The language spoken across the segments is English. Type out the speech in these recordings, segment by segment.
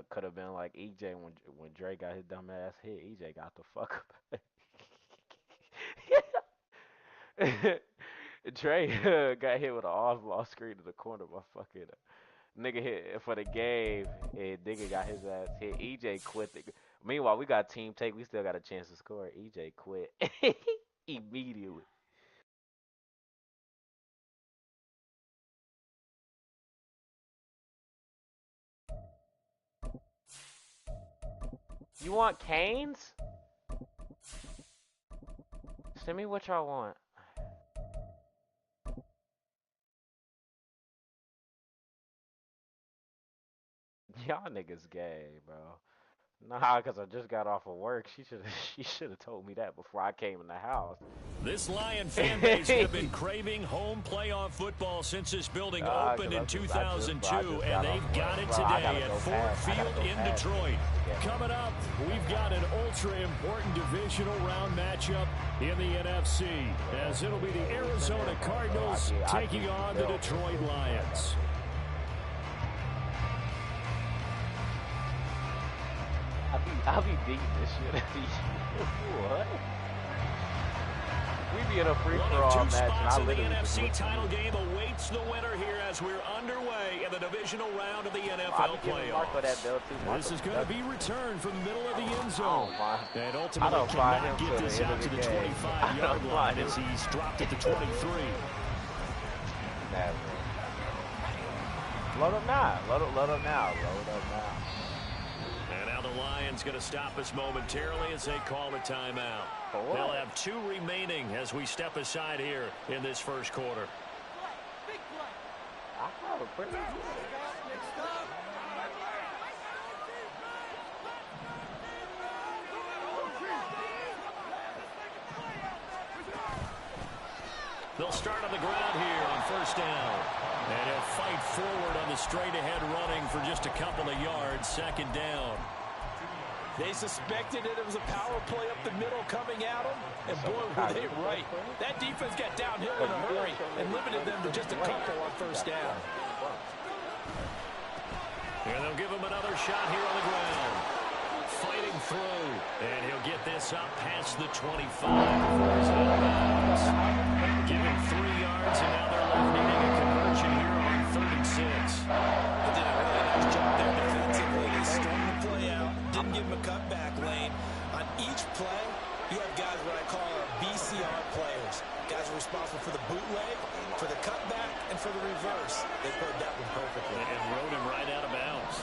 Could have been like EJ when Dre got his dumb ass hit. EJ got the fuck up. Dre got hit with an off ball screen in the corner by fucking nigga hit for the game, and nigga got his ass hit. EJ quit. Meanwhile, we got team take. We still got a chance to score. EJ quit immediately. You want canes? Send me what y'all want. Y'all niggas gay, bro. Nah, cause I just got off of work. She should have told me that before I came in the house. This Lion fan base have been craving home playoff football since this building opened in 2002, and they've got it today at Ford Field in Detroit. Coming up, we've got an ultra-important divisional round matchup in the NFC, as it'll be the Arizona Cardinals taking on the Detroit Lions. I'll be beating this shit. What? We be in a free-for-all match, and I literally the NFC title game awaits the winner here as we're underway in the divisional round of the NFL playoffs. This is going to be returned from the middle of the end zone. And ultimately cannot get this out to the 25-yard line as he's dropped at the 23. Load up now. Load up now. And now the Lions going to stop us momentarily as they call a timeout. They'll have 2 remaining as we step aside here in this first quarter. They'll start on the ground here on first down. And he'll fight forward on the straight-ahead running for just a couple of yards, second down. They suspected it was a power play up the middle coming at them, and boy, were they right. That defense got downhill in a hurry and limited them to just a couple on first down. And they'll give him another shot here on the ground. Fighting through, and he'll get this up past the 25 before he's out of bounds. Given 3 yards, and now they're left needing a conversion here on 36. They did a really nice job there defensively. They stormed the play out, didn't give him a cutback lane. On each play, you have guys what I call our BCR players. Guys are responsible for the bootleg, for the cutback, and for the reverse. They played that one perfectly. And rode him right out of bounds.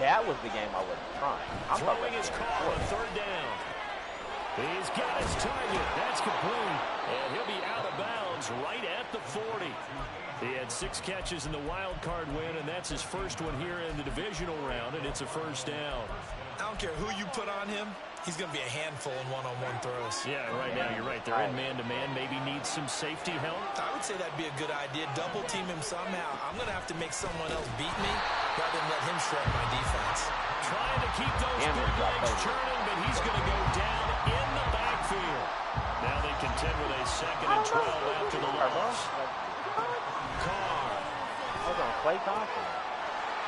That was the game I wasn't trying. I'm throwing his call on third down. He's got his target. That's complete. And he'll be out of bounds right at the 40. He had 6 catches in the wild card win, and that's his first one here in the divisional round, and it's a first down. I don't care who you put on him. He's going to be a handful in one-on-one throws. Yeah, right now you're right. They're in man-to-man. Maybe needs some safety help. I would say that'd be a good idea. Double team him somehow. I'm going to have to make someone else beat me rather than let him shred my defense. Trying to keep those big legs churning, but he's going to go down in the backfield. Now they contend with a 2nd and 12 after the loss. Carr. Hold on, Clay Thompson.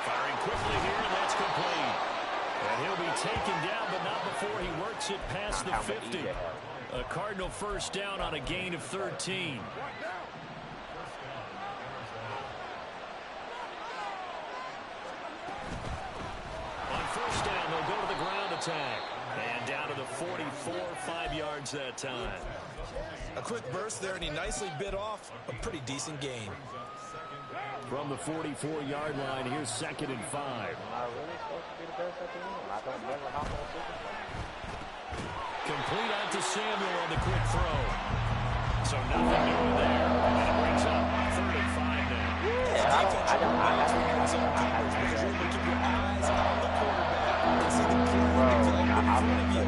Firing quickly here, and that's complete. And he'll be taken down, but not before he works it past the 50. A Cardinal first down on a gain of 13. On first down, they'll go to the ground attack. And down to the 44, 5 yards that time. A quick burst there, and he nicely bit off a pretty decent gain. From the 44-yard line, here's 2nd and 5. Am I really supposed to be the best at the game? I don't never hop on Super Bowl. Complete out to Samuel on the quick throw. So nothing doing there. And it brings up 3rd and 5 now. Yeah, I don't because you're able to keep your eyes on the quarterback and see the play in front of you.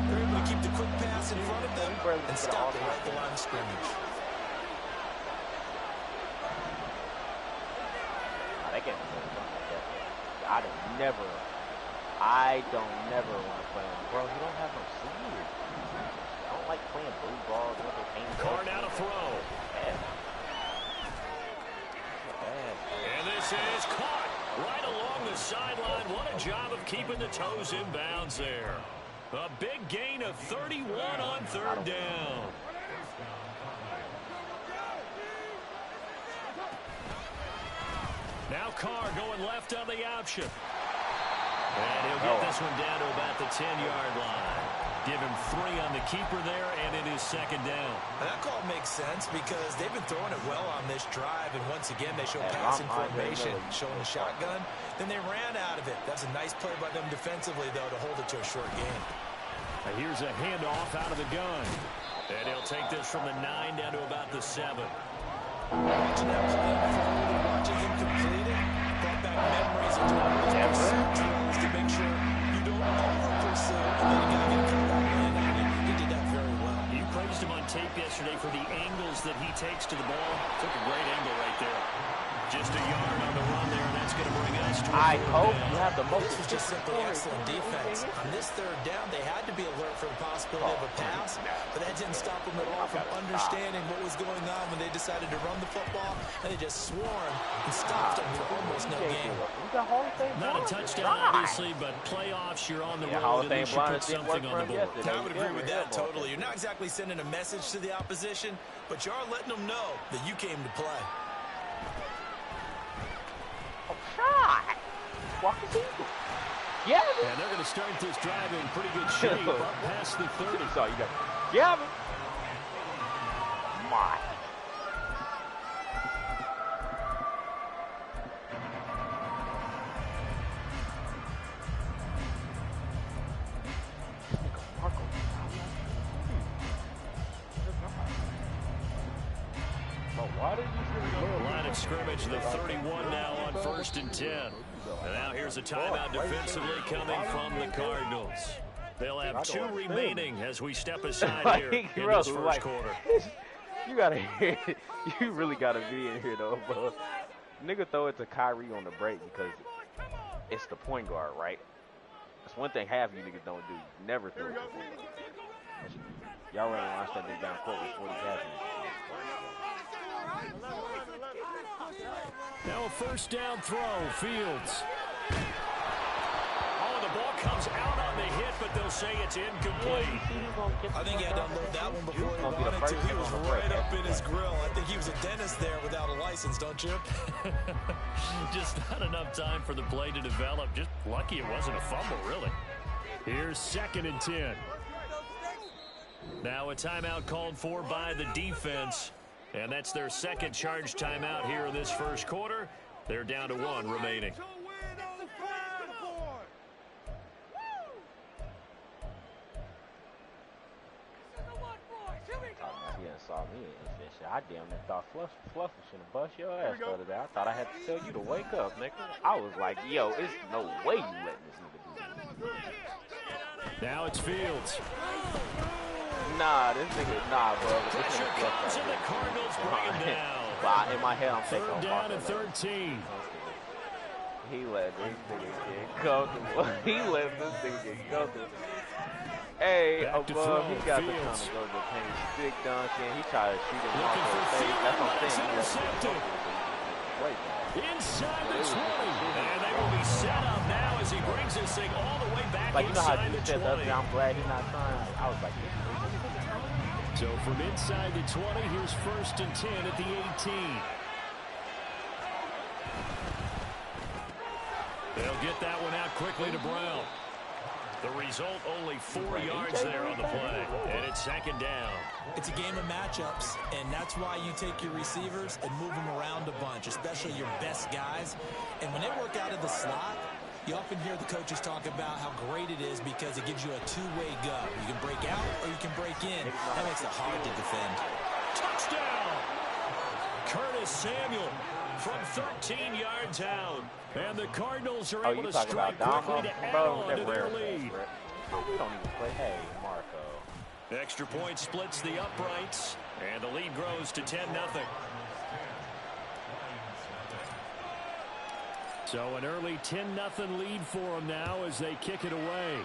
You're able to keep the quick pass in front of them and stop it at the line of scrimmage. I don't never want to play him. Bro, he don't have no speed. I don't like playing blue balls. Carr now to throw. Bad. And this is caught. Right along the sideline. What a job of keeping the toes in bounds there. A big gain of 31 on third down. Now Carr going left on the option. And he'll get this one down to about the 10-yard line. Give him 3 on the keeper there, and it is second down. And that call makes sense because they've been throwing it well on this drive, and once again they show passing formation, showing the shotgun. Then they ran out of it. That's a nice play by them defensively, though, to hold it to a short game. Here's a handoff out of the gun. And he'll take this from the 9 down to about the 7. Watching that play before watching him complete it, brought back memories of doing those pursuit drills to make sure you don't over-pursue, and then you got to get a comeback in on it. He did that very well. You praised him on tape yesterday for the angles that he takes to the ball. Took a great angle right there. Just a yard on the run there, and that's going to bring us to I hope you have the most. This was just simply excellent defense. On this third down, they had to be alert for the possibility of a pass, but that didn't stop them at all from understanding what was going on when they decided to run the football, and they just swarmed and stopped them for almost no gain. Not a touchdown, obviously, but playoffs, you're on the road, and you should put something on the board. I would agree with that totally. You're not exactly sending a message to the opposition, but you are letting them know that you came to play. Yeah. And they're going to start this drive in pretty good shape up past the 30. So you got Gavin. My. Line of scrimmage, the 31 now on 1st and 10. And now here's a timeout defensively coming from the Cardinals. They'll have 2 remaining as we step aside here in this first quarter. You gotta hear it. You really gotta be in here though, bro. Nigga throw it to Kyrie on the break because it's the point guard, right? That's one thing half you niggas don't do. You never throw it to the point guard. Y'all ready to launch that nigga down court with 40 passes. Now a first down throw, Fields. Oh, the ball comes out on the hit, but they'll say it's incomplete. I think he had to unload that one before he wanted to. He was right up in his grill. I think he was a dentist there without a license, don't you? Just not enough time for the play to develop. Just lucky it wasn't a fumble, really. Here's 2nd and 10. Now a timeout called for by the defense. And that's their second charge timeout here in this first quarter. They're down to 1 remaining. He saw me and shit. I damn near thought Fluff was finna bust your ass the other day. I thought I had to tell you to wake up, nigga. I was like, yo, it's no way you letting this nigga do this. Now it's Fields. Nah, this nigga, bro. Pressure comes and the Cardinals bring him down. But in my head, I'm thinking. 3rd down and 13. He let this nigga get comfortable. He let this nigga get comfortable. Hey, above, he got the kind of go to the paint, stick dunking. He tried to shoot him off the face. That's what I'm saying. Inside the 20. And they will be set up now as he brings this thing all the way back like, you know how inside you the said 20. I'm glad he's not trying. I was like, so from inside the 20, here's 1st and 10 at the 18. They'll get that one out quickly to Brown. The result, only 4 yards there on the play, and it's 2nd down. It's a game of matchups, and that's why you take your receivers and move them around a bunch, especially your best guys. And when they work out of the slot, you often hear the coaches talk about how great it is because it gives you a two-way go. You can break out or you can break in. That makes it hard to defend. Touchdown! Curtis Samuel from 13 yards out. And the Cardinals are able to strike quickly to add on to their lead. We don't even play. Hey, Marco. Extra point splits the uprights, and the lead grows to 10-0. So an early 10-0 lead for them now as they kick it away.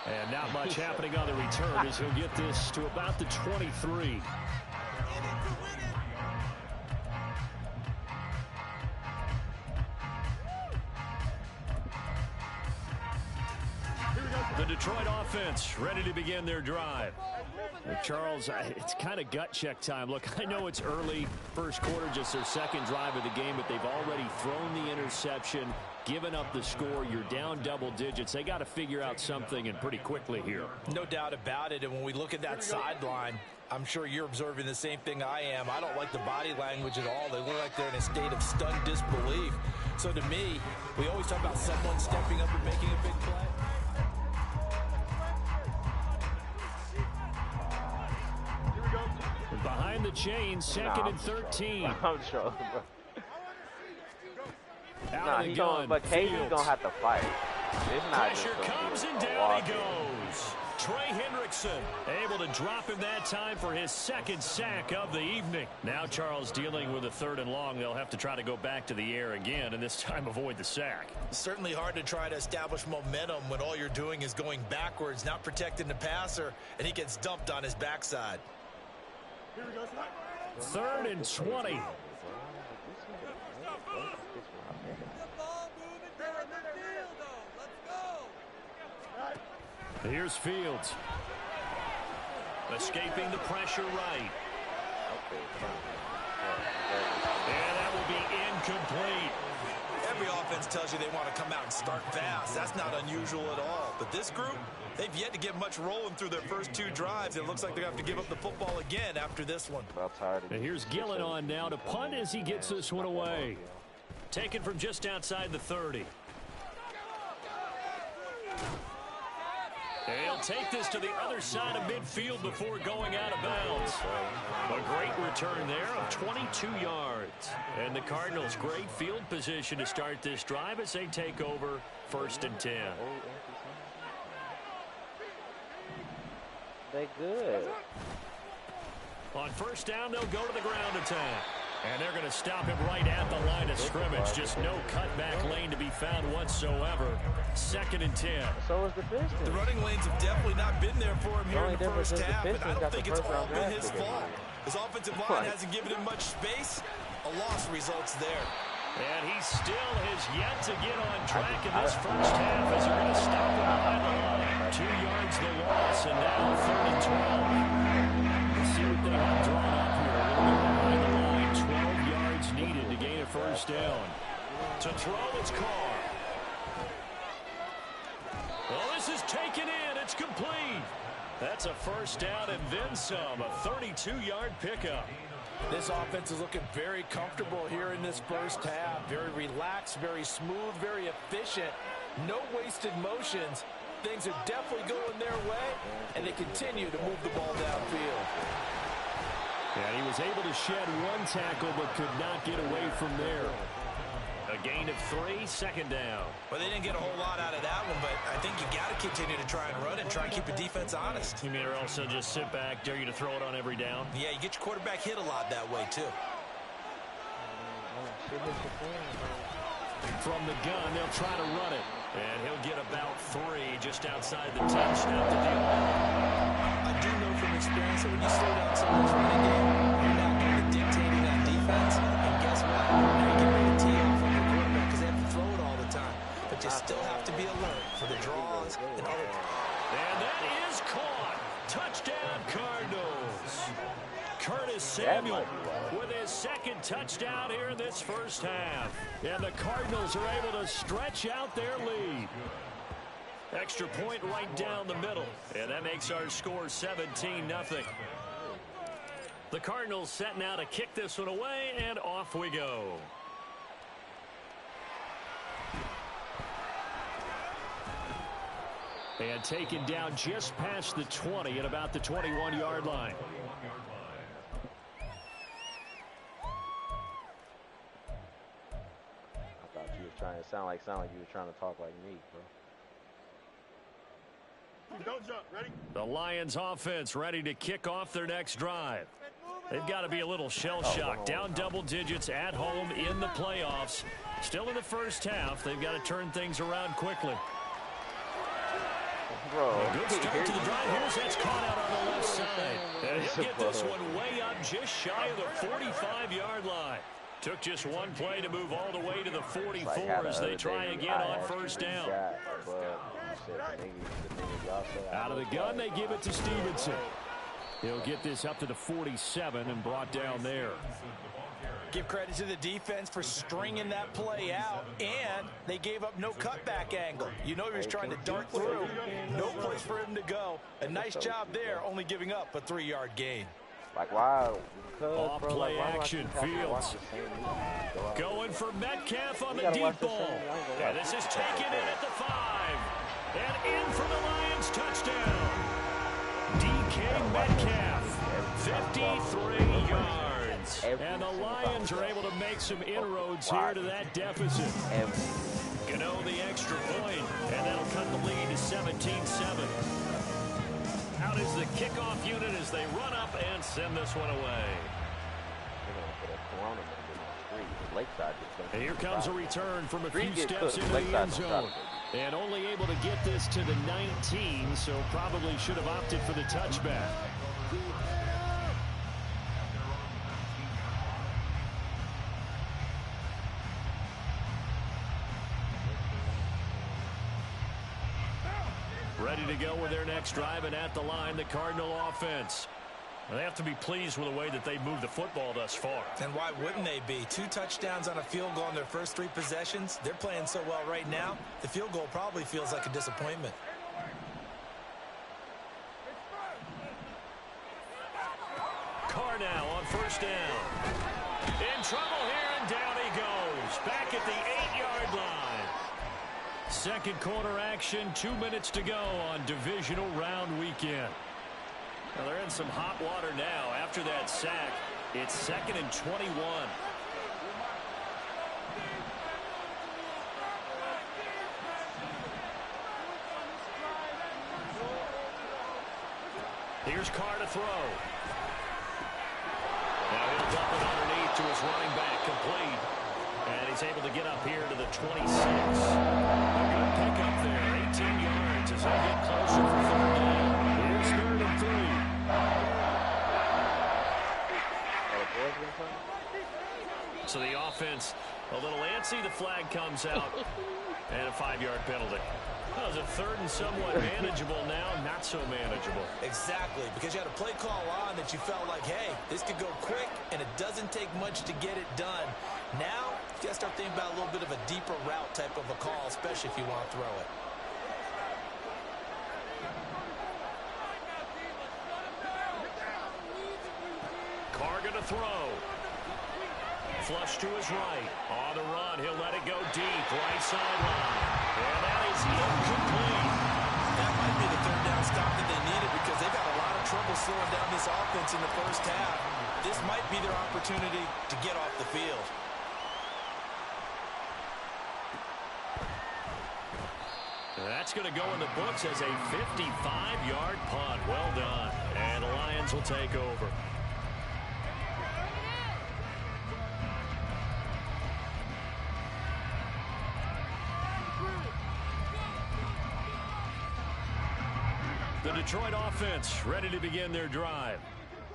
And not much happening on the return as he'll get this to about the 23. The Detroit offense ready to begin their drive. Charles, it's kind of gut check time. Look, I know it's early, first quarter, just their second drive of the game, but they've already thrown the interception, given up the score. You're down double digits. They got to figure out something, and pretty quickly here. No doubt about it, and when we look at that sideline, I'm sure you're observing the same thing I am. I don't like the body language at all. They look like they're in a state of stunned disbelief. So to me, we always talk about someone stepping up and making a big play. Behind the chain, second and 13. I'm sure, bro. Out of the gun, but KD's gonna have to fight. It's not pressure comes and down he goes. Trey Hendrickson able to drop him that time for his second sack of the evening. Now Charles dealing with a 3rd and long. They'll have to try to go back to the air again, and this time avoid the sack. Certainly hard to try to establish momentum when all you're doing is going backwards, not protecting the passer, and he gets dumped on his backside. 3rd and 20. Here's Fields. Escaping the pressure right. And that will be incomplete. Every offense tells you they want to come out and start fast. That's not unusual at all. But this group, they've yet to get much rolling through their first 2 drives. It looks like they're going to have to give up the football again after this one. And here's Gillen on now to punt as he gets this one away. Taken from just outside the 30. He'll take this to the other side of midfield before going out of bounds. A great return there of 22 yards. And the Cardinals, great field position to start this drive as they take over 1st and 10. They good. On 1st down, they'll go to the ground attack. And they're going to stop him right at the line of scrimmage. Just no cutback lane to be found whatsoever. 2nd and 10. So is the Pistons. The running lanes have definitely not been there for him here in the first half, and I don't think it's all been his fault. His offensive line hasn't given him much space. A loss results there. And he still has yet to get on track in this first half as they're going to stop him behind the line. 2 yards the loss, and now 3rd and 12. Let's see what they have drawn up here. A little bit behind the line. 12 yards needed to gain a 1st down. To throw, it's Carr. Well, this is taken in. It's complete. That's a 1st down and then some. A 32-yard pickup. This offense is looking very comfortable here in this first half. Very relaxed, very smooth, very efficient. No wasted motions. Things are definitely going their way, and they continue to move the ball downfield. And he was able to shed 1 tackle but could not get away from there. A gain of 3, 2nd down. Well, they didn't get a whole lot out of that one, but I think you got to continue to try and run and try and keep the defense honest. You mean or also just sit back, dare you to throw it on every down? Yeah, you get your quarterback hit a lot that way, too. From the gun, they'll try to run it. And he'll get about 3 just outside the touchdown to deal. I do know from experience that when you slow down someone's running game, you're not going to be dictating that defense. And guess what? Now you get ready to tee off on the quarterback because they have to throw it all the time. But you still have to be alert for the draws and other. And that is caught. Touchdown, Cardinals. Curtis Samuel with his 2nd touchdown here in this first half. And the Cardinals are able to stretch out their lead. Extra point right down the middle. And that makes our score 17-0. The Cardinals set now to kick this one away, and off we go. And taken down just past the 20 at about the 21-yard line. I thought you was trying to sound like you were trying to talk like me, bro. Don't jump. Ready? The Lions offense ready to kick off their next drive. They've got to be a little shell-shocked. Down double digits at home in the playoffs. Still in the first half. They've got to turn things around quickly. Bro, Good start to the drive. Here's that's caught out on the left side. And he'll get this one way up just shy of the 45-yard line. Took just one play to move all the way to the 44 as they try again on first down. Out of the gun, they give it to Stevenson. He'll get this up to the 47 and brought down there. Give credit to the defense for stringing that play out, and they gave up no cutback angle. You know he was trying to dart through. No place for him to go. A nice job there, only giving up a 3-yard gain. Like, wow. Off play action, Fields. Going for Metcalf on the deep ball. And this is taken in at the 5. And in for the Lions touchdown. DK Metcalf, 53 yards. And the Lions are able to make some inroads here to that deficit. Gano the extra point, and that'll cut the lead to 17-7. Out is the kickoff unit as they run up and send this one away. And here comes a return from a few steps into the end zone. And only able to get this to the 19, so probably should have opted for the touchback. Ready to go with their next drive, and at the line, the Cardinal offense. Well, they have to be pleased with the way that they've moved the football thus far. And why wouldn't they be? 2 touchdowns on a field goal in their first 3 possessions. They're playing so well right now, the field goal probably feels like a disappointment. Carr now on first down. In trouble here, and down he goes. Back at the 8-yard line. Second quarter action, 2 minutes to go on divisional round weekend. Well, they're in some hot water now. After that sack, it's 2nd and 21. Here's Carr to throw. Now he'll dump it underneath to his running back, complete. And he's able to get up here to the 26. A good pickup there, 18 yards as they get closer for 3rd down. Here's 3rd and 3. So the offense a little antsy. The flag comes out, and a 5-yard penalty. Well, it was a 3rd and somewhat manageable now, not so manageable. Exactly, because you had a play call on that you felt like, hey, this could go quick, and it doesn't take much to get it done. Now, you got to start thinking about a little bit of a deeper route type of a call, especially if you want to throw it. Carr going to throw. Flush to his right. On the run, he'll let it go deep. Right sideline. And that is incomplete. That might be the 3rd down stop that they needed because they've got a lot of trouble slowing down this offense in the first half. This might be their opportunity to get off the field. That's going to go in the books as a 55-yard punt. Well done. And the Lions will take over. The Detroit offense ready to begin their drive.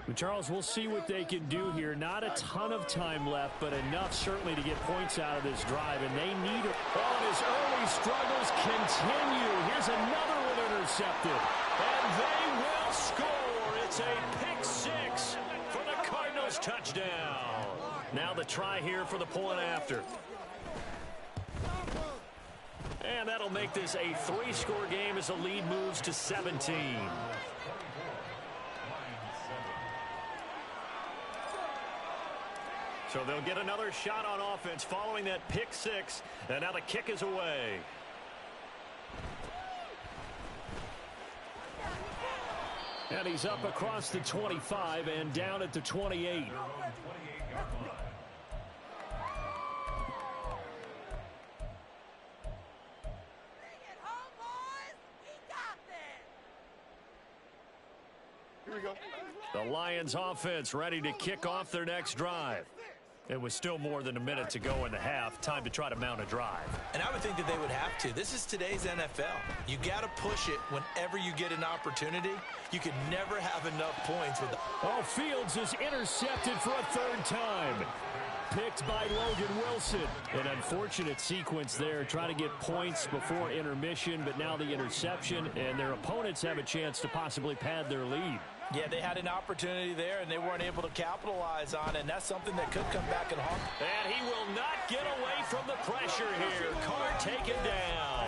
But Charles, we'll see what they can do here. Not a ton of time left, but enough certainly to get points out of this drive, and they need it. Oh, and his early struggles continue. Here's another one intercepted, and they will score. It's a pick-6 for the Cardinals touchdown. Now the try here for the point after. And that'll make this a 3-score game as the lead moves to 17. So they'll get another shot on offense following that pick-6. And now the kick is away. And he's up across the 25 and down at the 28. The Lions offense ready to kick off their next drive. It was still more than a minute to go in the half. Time to try to mount a drive. And I would think that they would have to. This is today's NFL. You got to push it whenever you get an opportunity. You can never have enough points with. Oh, Fields is intercepted for a third time. Picked by Logan Wilson. An unfortunate sequence there, trying to get points before intermission, but now the interception, and their opponents have a chance to possibly pad their lead. Yeah, they had an opportunity there, and they weren't able to capitalize on it, and that's something that could come back and haunt. And he will not get away from the pressure here. Carr taken down.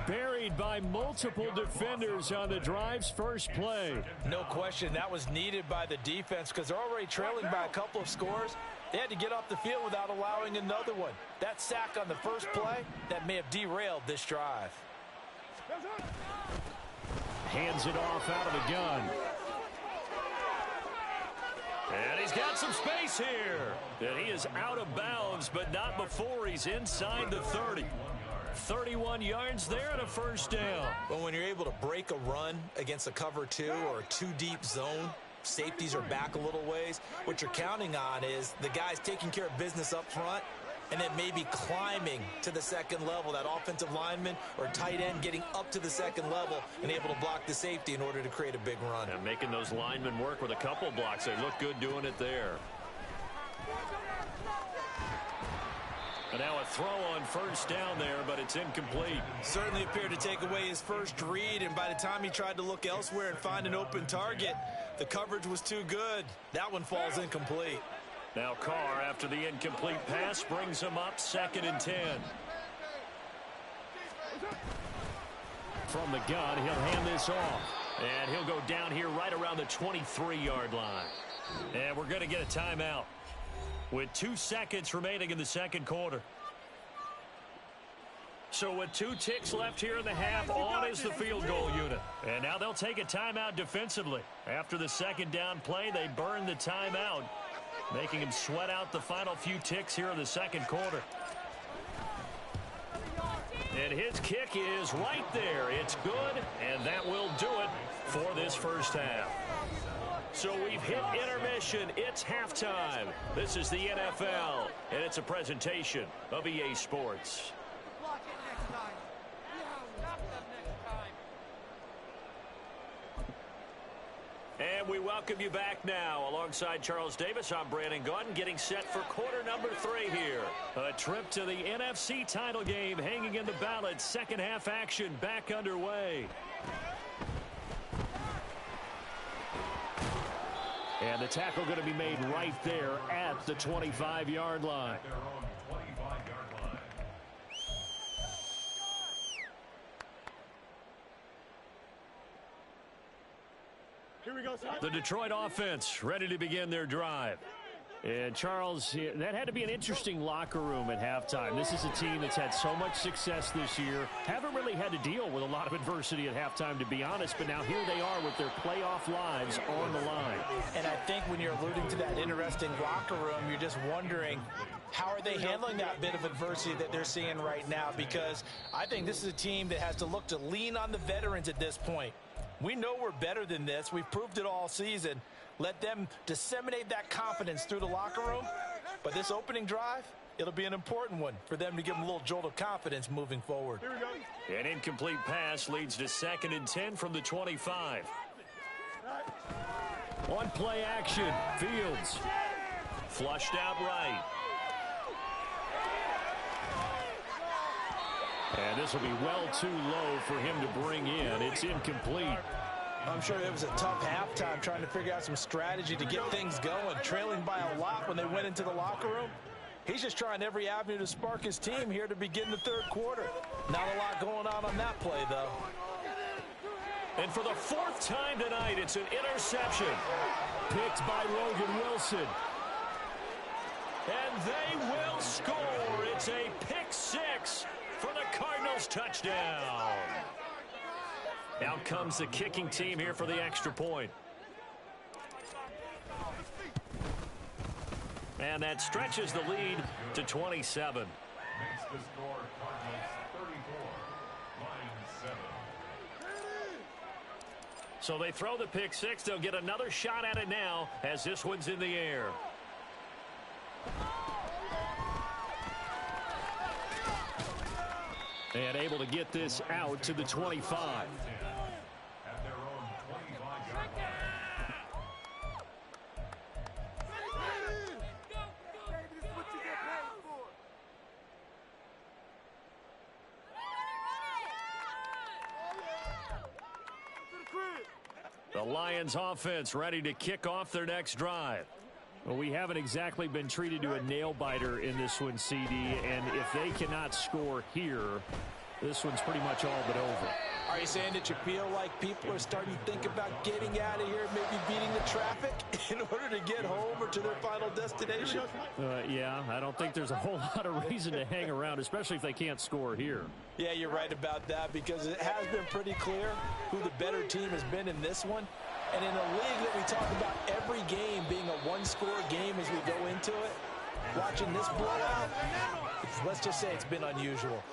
Buried by multiple defenders on the drive's first play. No question, that was needed by the defense because they're already trailing by a couple of scores. They had to get off the field without allowing another one. That sack on the first play, that may have derailed this drive. Hands it off out of the gun. And he's got some space here. And he is out of bounds, but not before he's inside the 30. 31 yards there and a first down. But when you're able to break a run against a cover 2 or a 2-deep zone, safeties are back a little ways. What you're counting on is the guys taking care of business up front and then maybe climbing to the second level, that offensive lineman or tight end getting up to the second level and able to block the safety in order to create a big run. And making those linemen work with a couple blocks. They look good doing it there. And now a throw on first down there, but it's incomplete. Certainly appeared to take away his first read, and by the time he tried to look elsewhere and find an open target, the coverage was too good. That one falls incomplete. Now Carr, after the incomplete pass, brings him up 2nd and 10. From the gun, he'll hand this off. And he'll go down here right around the 23-yard line. And we're going to get a timeout with 2 seconds remaining in the second quarter. So with 2 ticks left here in the half, on is the field goal unit. And now they'll take a timeout defensively. After the second down play, they burn the timeout, making him sweat out the final few ticks here in the second quarter. And his kick is right there. It's good, and that will do it for this first half. So we've hit intermission. It's halftime. This is the NFL, and it's a presentation of EA Sports. And we welcome you back now. Alongside Charles Davis, I'm Brandon Gaudin, getting set for quarter number 3 here. A trip to the NFC title game hanging in the balance. Second half action back underway. And the tackle going to be made right there at the 25-yard line. Here we go, son. The Detroit offense ready to begin their drive. And, Charles, that had to be an interesting locker room at halftime. This is a team that's had so much success this year. Haven't really had to deal with a lot of adversity at halftime, to be honest. But now here they are with their playoff lives on the line. And I think when you're alluding to that interesting locker room, you're just wondering, how are they handling that bit of adversity that they're seeing right now? Because I think this is a team that has to look to lean on the veterans at this point. We know we're better than this. We've proved it all season. Let them disseminate that confidence through the locker room. But this opening drive, it'll be an important one for them to give them a little jolt of confidence moving forward. Here we go. An incomplete pass leads to 2nd and 10 from the 25. On play action, Fields. Flushed out right. And this will be well too low for him to bring in. It's incomplete. I'm sure it was a tough halftime trying to figure out some strategy to get things going, trailing by a lot when they went into the locker room. He's just trying every avenue to spark his team here to begin the third quarter. Not a lot going on that play, though. And for the 4th time tonight, it's an interception. Picked by Logan Wilson. And they will score. It's a pick 6 for the Cardinals touchdown. Out comes the kicking team here for the extra point. And that stretches the lead to 27. Makes the score Cardinals 34-7. So they throw the pick 6. They'll get another shot at it now as this one's in the air. And able to get this out to the 25. At their own 25-yard line. The Lions offense ready to kick off their next drive. Well, we haven't exactly been treated to a nail-biter in this one, CD, and if they cannot score here, this one's pretty much all but over. Are you saying that you feel like people are starting to think about getting out of here, maybe beating the traffic in order to get home or to their final destination? Yeah, I don't think there's a whole lot of reason to hang around, especially if they can't score here. Yeah, you're right about that, because it has been pretty clear who the better team has been in this one. And in a league that we talk about every game being a one-score game as we go into it, watching this blowout, let's just say it's been unusual.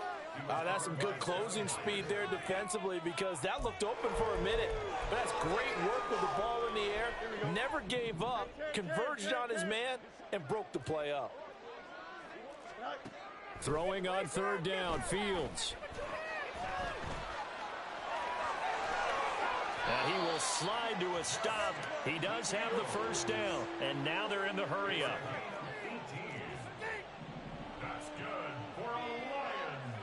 That's some good closing speed there defensively, because that looked open for a minute. But that's great work with the ball in the air. Never gave up, converged on his man, and broke the play up. Throwing on third down, Fields. And he will slide to a stop. He does have the first down, and now they're in the hurry-up. That's good for a Lions.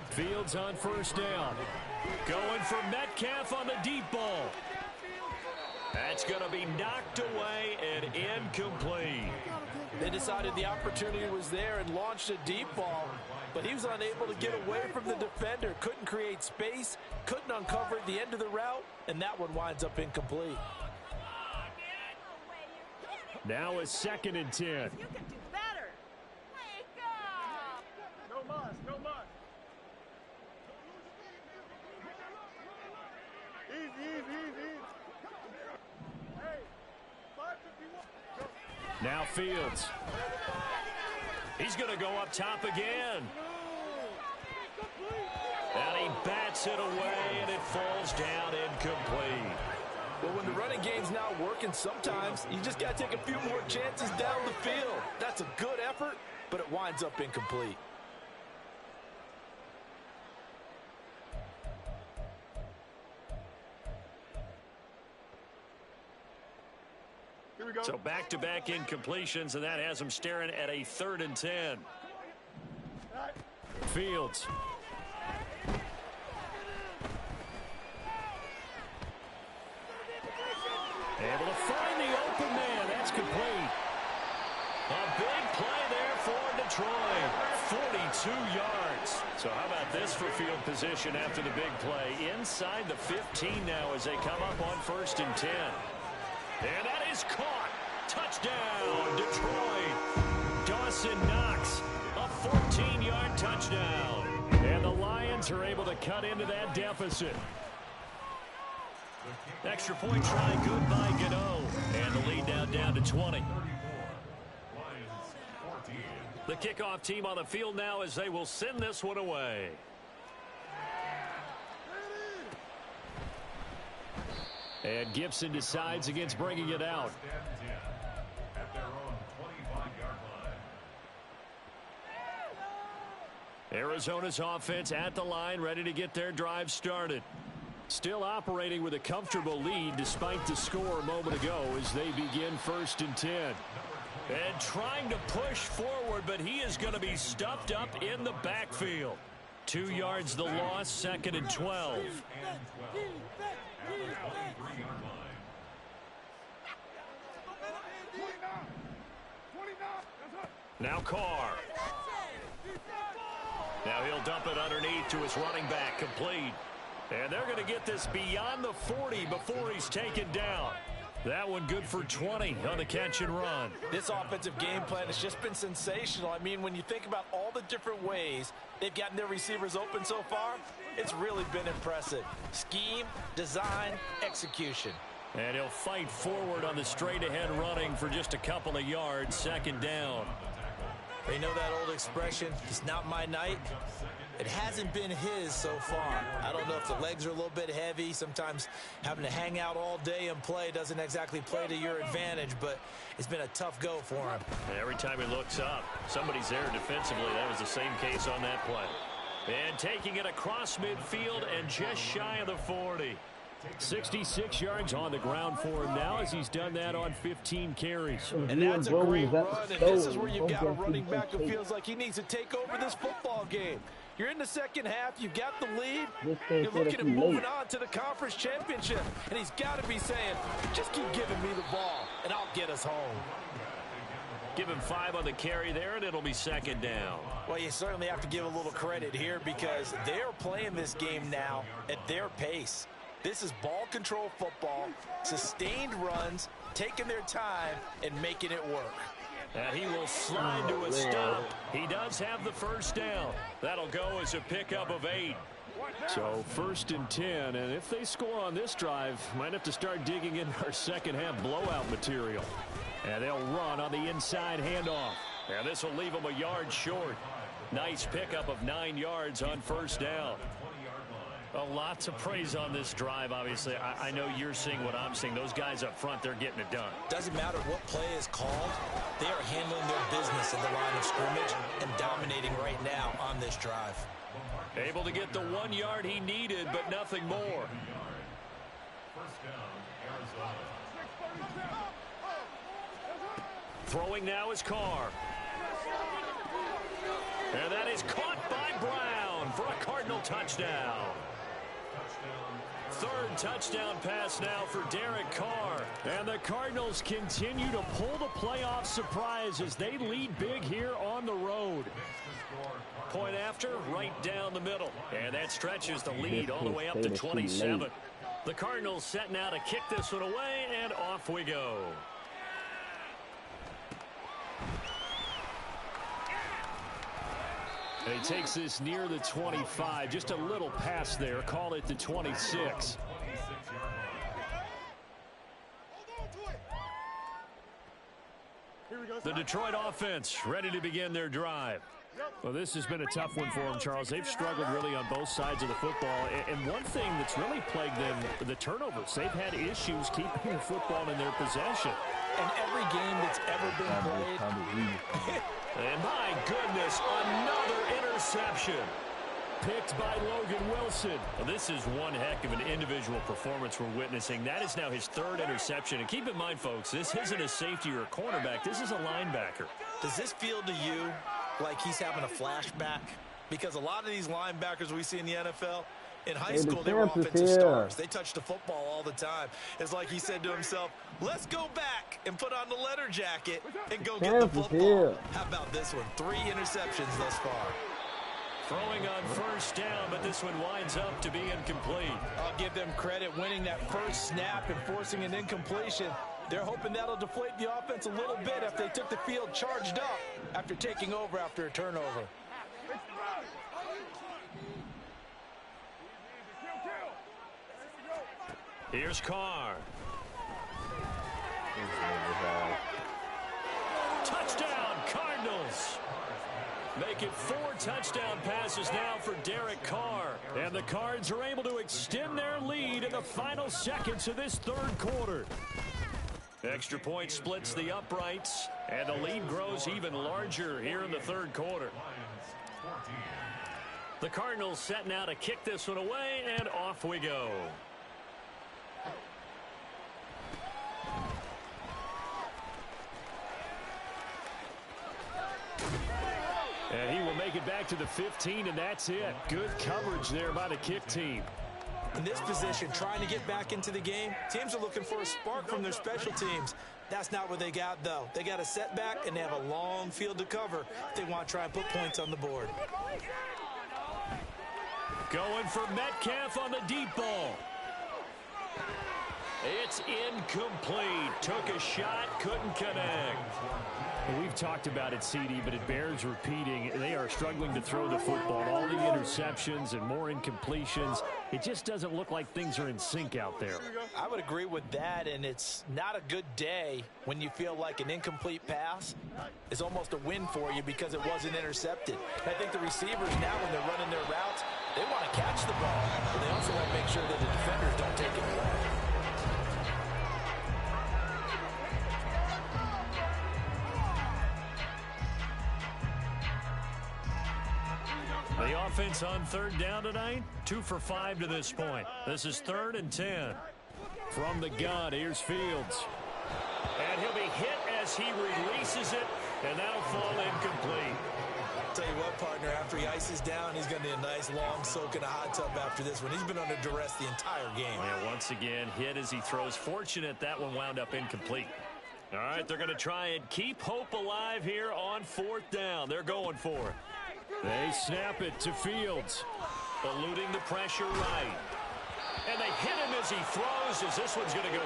Fields on first down. Going for Metcalf on the deep ball. That's going to be knocked away and incomplete. They decided the opportunity was there and launched a deep ball, but he was unable to get away from the defender, couldn't create space, couldn't uncover the end of the route, and that one winds up incomplete. Now a 2nd and 10. You can do better. Wake up. No muss, no muss. Easy. Hey, 551. Now Fields. He's going to go up top again. And he bats it away, and it falls down incomplete. Well, when the running game's not working, sometimes you just got to take a few more chances down the field. That's a good effort, but it winds up incomplete. So back-to-back incompletions, and that has him staring at a 3rd and 10. Fields. Able to find the open man. That's complete. A big play there for Detroit. 42 yards. So how about this for field position after the big play? Inside the 15 now as they come up on 1st and 10. And that is caught. Touchdown, Detroit. Dawson Knox, a 14-yard touchdown. And the Lions are able to cut into that deficit. Extra point try good by Gano. And the lead now down to 20. The kickoff team on the field now as they will send this one away. And Gibson decides against bringing it out. At their own 25-yard line. Arizona's offense at the line, ready to get their drive started. Still operating with a comfortable lead despite the score a moment ago as they begin 1st and 10. And trying to push forward, but he is going to be stuffed up in the backfield. 2 yards the loss, 2nd and 12. Now Carr. Now he'll dump it underneath to his running back, complete. And they're going to get this beyond the 40 before he's taken down. That one good for 20 on the catch and run. This offensive game plan has just been sensational. I mean, when you think about all the different ways they've gotten their receivers open so far, it's really been impressive. Scheme, design, execution. And he'll fight forward on the straight-ahead running for just a couple of yards, 2nd down. You know that old expression, it's not my night? It hasn't been his so far. I don't know if the legs are a little bit heavy. Sometimes having to hang out all day and play doesn't exactly play to your advantage, but it's been a tough go for him. And every time he looks up, somebody's there defensively. That was the same case on that play. And taking it across midfield and just shy of the 40. 66 yards on the ground for him now as he's done that on 15 carries. And that's a great run, and this is where you've got a running back who feels like he needs to take over this football game. You're in the second half, you've got the lead, you're looking at moving on to the conference championship, and he's got to be saying, just keep giving me the ball, and I'll get us home. Give him 5 on the carry there, and it'll be second down. Well, you certainly have to give a little credit here because they're playing this game now at their pace. This is ball control football, sustained runs, taking their time, and making it work. And he will slide to a stop. He does have the first down. That'll go as a pickup of 8. So 1st and 10, and if they score on this drive, might have to start digging in our second half blowout material. And they'll run on the inside handoff. And this will leave them a yard short. Nice pickup of 9 yards on first down. A lot to praise on this drive, obviously. I know you're seeing what I'm seeing. Those guys up front, they're getting it done. Doesn't matter what play is called. They are handling their business in the line of scrimmage and dominating right now on this drive. Able to get the 1 yard he needed, but nothing more. Throwing now is Carr. And that is caught by Brown for a Cardinal touchdown. 3rd touchdown pass now for Derek Carr. And the Cardinals continue to pull the playoff surprise as they lead big here on the road. Point after, right down the middle. And that stretches the lead all the way up to 27. The Cardinals set now to kick this one away, and off we go. And he takes this near the 25. Just a little pass there. Call it the 26. The Detroit offense ready to begin their drive. Well, this has been a tough one for them, Charles. They've struggled really on both sides of the football. And one thing that's really plagued them, the turnovers. They've had issues keeping the football in their possession. And every game that's ever been played. And my goodness, another interception. Picked by Logan Wilson. Well, this is one heck of an individual performance we're witnessing. That is now his 3rd interception. And keep in mind, folks, this isn't a safety or a cornerback. This is a linebacker. Does this feel to you like he's having a flashback? Because a lot of these linebackers we see in the NFL, in high school, they were offensive stars. They touched the football all the time. It's like he said to himself, let's go back and put on the leather jacket and go get the football. How about this one? 3 interceptions thus far. Throwing on first down, but this one winds up to be incomplete. I'll give them credit winning that first snap and forcing an incompletion. They're hoping that'll deflate the offense a little bit if they took the field charged up after taking over after a turnover. Here's Carr. Touchdown, Cardinals. Make it 4 touchdown passes now for Derek Carr. And the Cards are able to extend their lead in the final seconds of this 3rd quarter. Extra point splits the uprights, and the lead grows even larger here in the 3rd quarter. The Cardinals set now to kick this one away, and off we go. And he will make it back to the 15, and that's it. Good coverage there by the kick team. In this position, trying to get back into the game, teams are looking for a spark from their special teams. That's not what they got, though. They got a setback, and they have a long field to cover if they want to try and put points on the board. Going for Metcalf on the deep ball. It's incomplete. Took a shot, couldn't connect. Well, we've talked about it, CD, but it bears repeating. They are struggling to throw the football. All the interceptions and more incompletions. It just doesn't look like things are in sync out there. I would agree with that, and it's not a good day when you feel like an incomplete pass is almost a win for you because it wasn't intercepted. I think the receivers now, when they're running their routes, they want to catch the ball, but they also want to make sure that the defenders don't take it away. The offense on third down tonight, 2 for 5 to this point. This is 3rd and 10. From the gun, here's Fields. And he'll be hit as he releases it, and that'll fall incomplete. Tell you what, partner, after he ices down, he's going to need a nice long soak in a hot tub after this one. He's been under duress the entire game. And once again, hit as he throws. Fortunate that one wound up incomplete. All right, they're going to try and keep hope alive here on 4th down. They're going for it. They snap it to Fields, eluding the pressure right. And they hit him as he throws, as this one's going to go.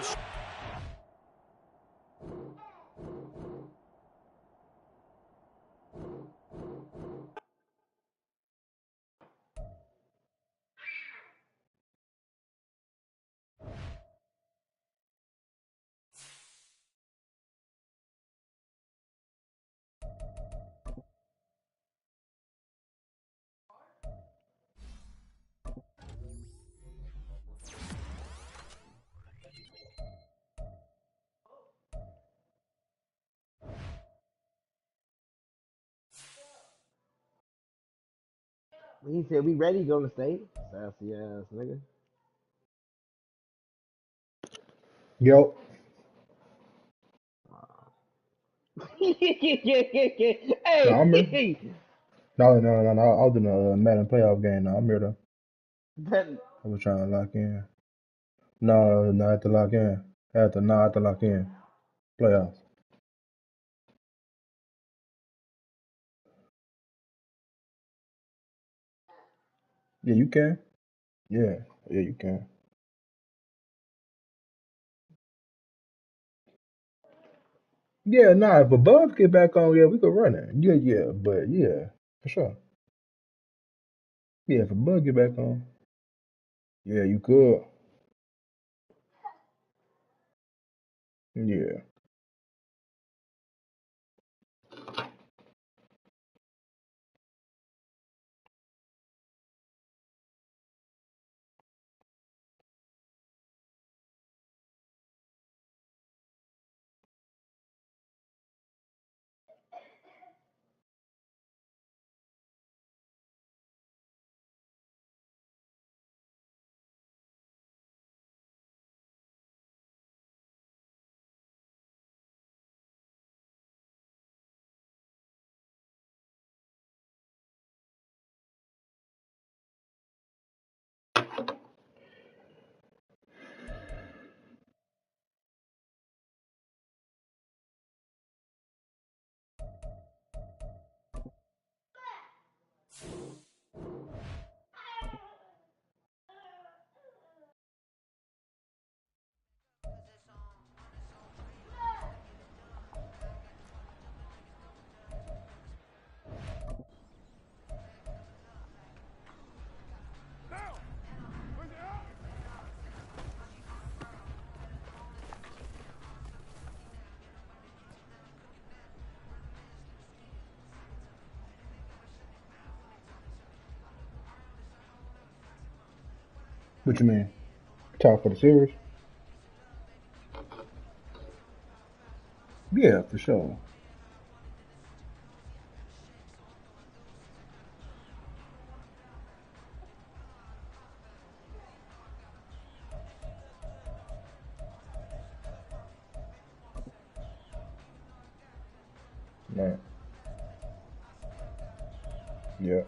He said, we ready, Golden State. Sassy ass nigga. Yo. No, I'm here. Hey! No. I was in a Madden playoff game. No, I'm here though. That, I was trying to lock in. No, I had to lock in. I had to lock in. Playoffs. Yeah, you can. Yeah, you can. Yeah, nah, if a bug get back on, yeah, we could run it. Yeah, but yeah, for sure. Yeah, if a bug get back on, yeah, you could. Yeah. What you mean? Talk for the series? Yeah, for sure. Right. Yeah.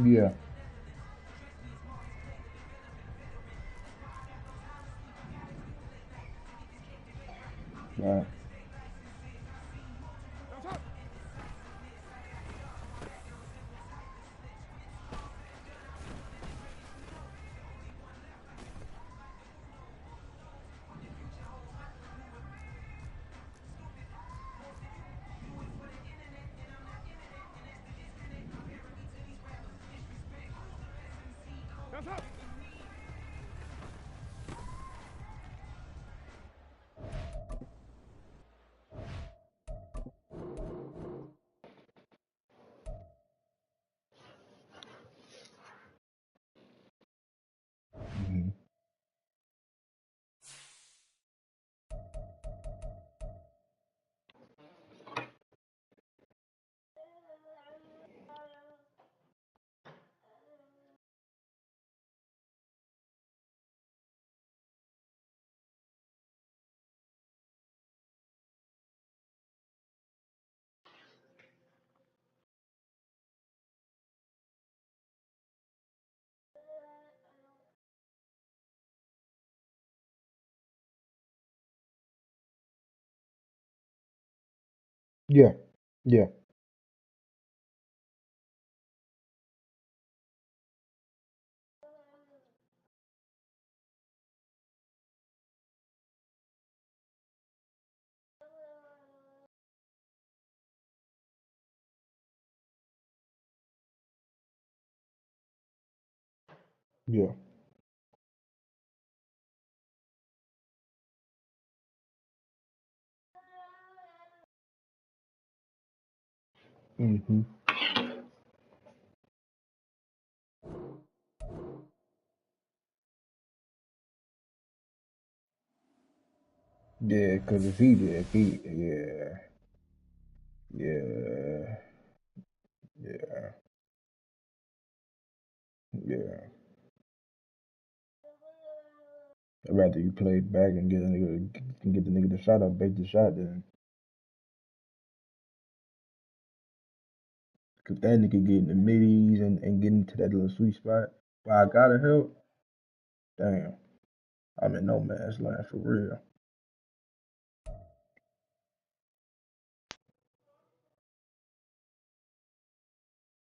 Yeah. Right. Mm-hmm. Yeah. Yeah. Yeah. Mm-hmm. Yeah, because yeah, yeah, yeah, yeah. I'd rather you play back and get the nigga the shot up, bake the shot, then because that nigga get in the middies and get into that little sweet spot. But I gotta help. Damn, I'm in no man's land for real.